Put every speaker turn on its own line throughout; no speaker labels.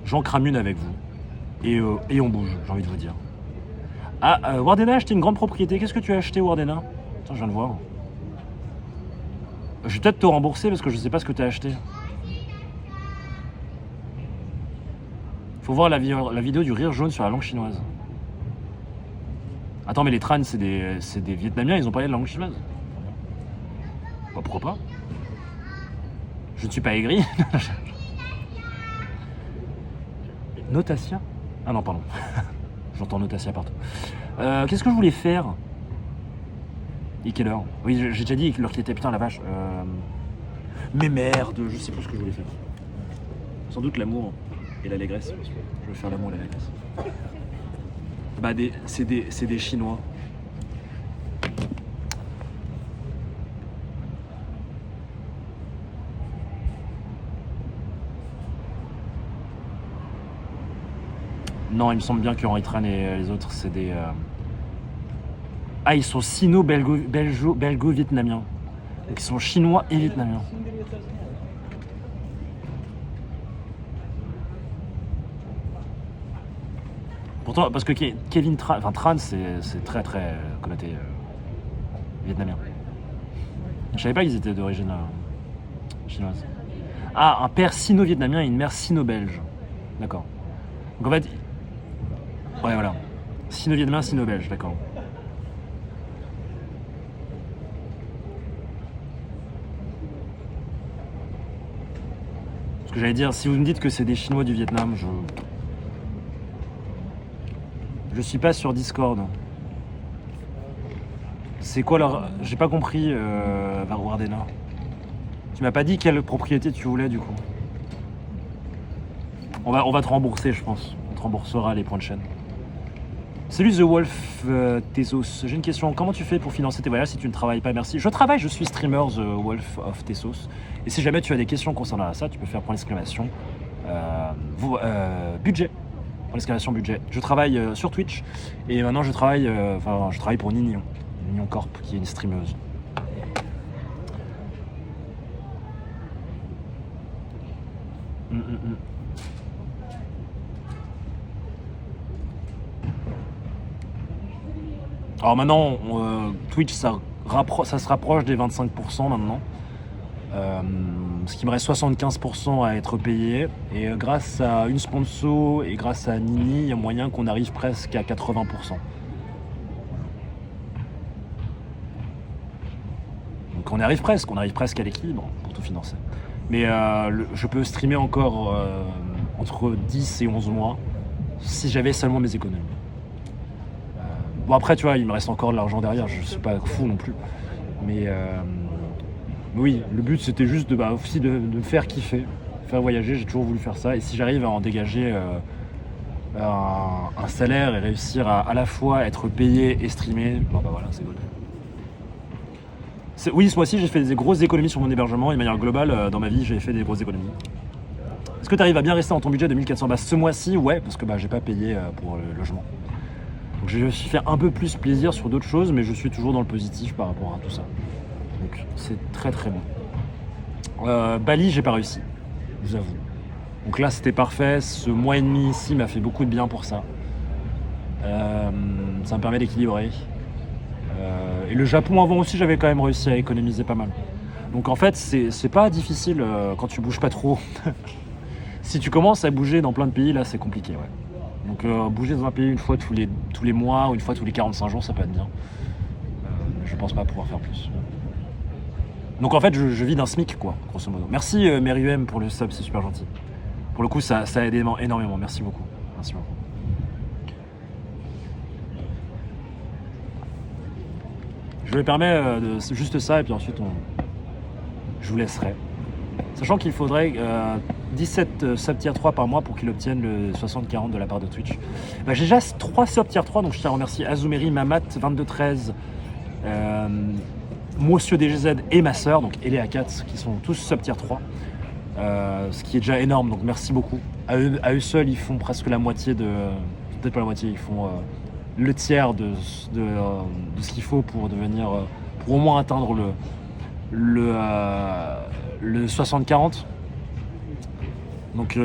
j'en crame une avec vous. Et on bouge, j'ai envie de vous dire. Ah, Wardena a acheté une grande propriété. Qu'est-ce que tu as acheté, Wardena? Attends, je viens de voir. Je vais peut-être te rembourser parce que je sais pas ce que tu as acheté. Faut voir la vidéo du rire jaune sur la langue chinoise. Attends, mais les Tran, c'est des Vietnamiens, ils ont parlé de la langue chinoise. Bah, pourquoi pas? Je ne suis pas aigri. Notatia? Ah non, pardon. J'entends Notatia partout. Qu'est-ce que je voulais faire? Et quelle heure? Oui, j'ai déjà dit l'heure qui était, putain la vache. Mais merde, je sais plus ce que je voulais faire. Sans doute l'amour et l'allégresse. Je veux faire l'amour et l'allégresse. Bah, c'est des Chinois. Non, il me semble bien que Henri Tran et les autres, c'est des... Ah, ils sont sino-belgo-vietnamiens. Donc ils sont chinois et vietnamiens. Pourtant, parce que Kevin Tran, enfin Tran, c'est très très connoté vietnamien. Je savais pas qu'ils étaient d'origine chinoise. Ah, un père sino-vietnamien et une mère sino-belge. D'accord. Donc en fait, ouais voilà. Sino-vietnamien, sino-belge, d'accord. Ce que j'allais dire, si vous me dites que c'est des Chinois du Vietnam, je suis pas sur Discord. C'est quoi leur... J'ai pas compris, Wardena. Tu m'as pas dit quelle propriété tu voulais du coup. On va te rembourser, je pense. On te remboursera les points de chaîne. Salut The Wolf Tessos. J'ai une question. Comment tu fais pour financer tes voyages si tu ne travailles pas? Merci. Je travaille, je suis streamer The Wolf of Tessos. Et si jamais tu as des questions concernant ça, tu peux faire point d'exclamation budget. Point d'exclamation budget. Je travaille sur Twitch et maintenant je travaille pour Nignon. Nignon Corp qui est une streameuse. Alors maintenant, Twitch, ça se rapproche des 25% maintenant. Ce qui me reste 75% à être payé. Et grâce à une sponsor et grâce à Nini, il y a moyen qu'on arrive presque à 80%. Donc on arrive presque à l'équilibre pour tout financer. Mais je peux streamer encore entre 10 et 11 mois si j'avais seulement mes économies. Bon après tu vois, il me reste encore de l'argent derrière, je suis pas fou non plus. Mais oui, le but c'était juste de me faire kiffer, faire voyager, j'ai toujours voulu faire ça. Et si j'arrive à en dégager un salaire et réussir à la fois être payé et streamer, bon bah voilà, c'est good. Oui, ce mois-ci j'ai fait des grosses économies sur mon hébergement et de manière globale, dans ma vie j'ai fait des grosses économies. Est-ce que tu arrives à bien rester dans ton budget de 1400 bahts ce mois-ci? Ouais, parce que j'ai pas payé pour le logement. Donc je me suis fait un peu plus plaisir sur d'autres choses, mais je suis toujours dans le positif par rapport à tout ça. Donc c'est très très bon. Bali, j'ai pas réussi, je vous avoue. Donc là c'était parfait, ce mois et demi ici m'a fait beaucoup de bien pour ça. Ça me permet d'équilibrer. Et le Japon avant aussi j'avais quand même réussi à économiser pas mal. Donc en fait c'est pas difficile quand tu bouges pas trop. Si tu commences à bouger dans plein de pays là c'est compliqué, ouais. Donc bouger dans un pays une fois tous les mois ou une fois tous les 45 jours ça peut être bien. Je pense pas pouvoir faire plus. Donc en fait je vis d'un SMIC quoi, grosso modo. Merci Meriem pour le sub, c'est super gentil. Pour le coup ça aide énormément, merci beaucoup. Merci beaucoup. Je me permets juste ça et puis ensuite je vous laisserai. Sachant qu'il faudrait 17 sub tier 3 par mois pour qu'il obtienne le 60-40 de la part de Twitch. J'ai déjà 3 sub tier 3, donc je tiens à remercier Azumeri, Mamat, 2213, Monsieur DGZ et ma sœur, donc Eléa 4, qui sont tous sub tier 3. Ce qui est déjà énorme, donc merci beaucoup. À eux seuls, ils font presque la moitié peut-être pas la moitié, ils font le tiers de ce qu'il faut pour devenir, pour au moins atteindre le 60-40. Donc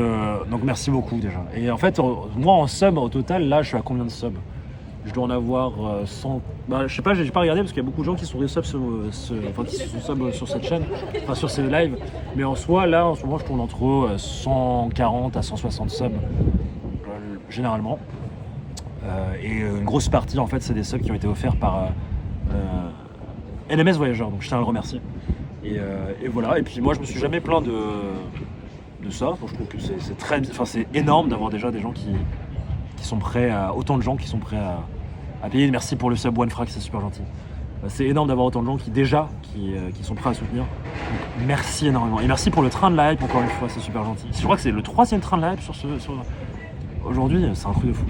merci beaucoup déjà. Et en fait, moi en sub au total, là je suis à combien de subs? Je dois en avoir 100. Bah, je sais pas, j'ai pas regardé parce qu'il y a beaucoup de gens qui sont des subs enfin, qui sont subs sur cette chaîne, enfin sur ces lives. Mais en soi, là en ce moment, je tourne entre 140 à 160 subs généralement. Et une grosse partie en fait, c'est des subs qui ont été offerts par NMS Voyageur. Donc je tiens à le remercier. Et voilà. Et puis moi, je me suis jamais plaint de ça. Donc, je trouve que c'est énorme d'avoir déjà des gens qui sont prêts autant de gens qui sont prêts à payer. Merci pour le sub OneFrag, c'est super gentil. C'est énorme d'avoir autant de gens qui sont prêts à soutenir. Donc, merci énormément. Et merci pour le train de la hype encore une fois, c'est super gentil. Je crois que c'est le 3e train de la hype aujourd'hui, c'est un truc de fou.